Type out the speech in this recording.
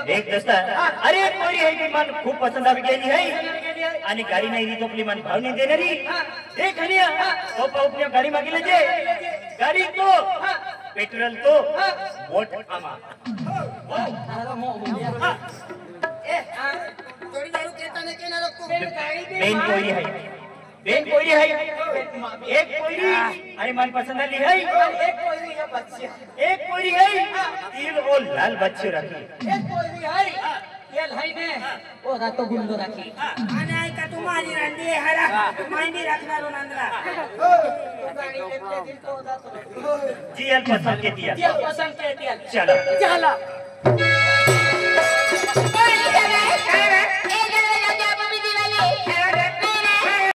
एक दस्ता अरे पोरी है की मन खूप पसंद आवी गेली है आणि गाडी नाही री तोपली मन भाव नाही देणारी देख हनिया तो पाऊपने गाडी मागिले जे गाडी तो पेट्रोल तो वोट आमा थोड़ी दारू केता ने के ना रखो बेन कोई है एक कोई अरे मन पसंद आली है एक कोई है बच्ची एक कोई है तीन वो लाल बच्चे रखी एक कोई है ये लाई ने ओ रातो गुंडो रखी आने आई का तुम्हारी रंडी है हरा माइंडी रखना रो नंदला गाड़ी के दिल तो दातो जी अल पसंद के दिया जी पसंद के दिया चलो चला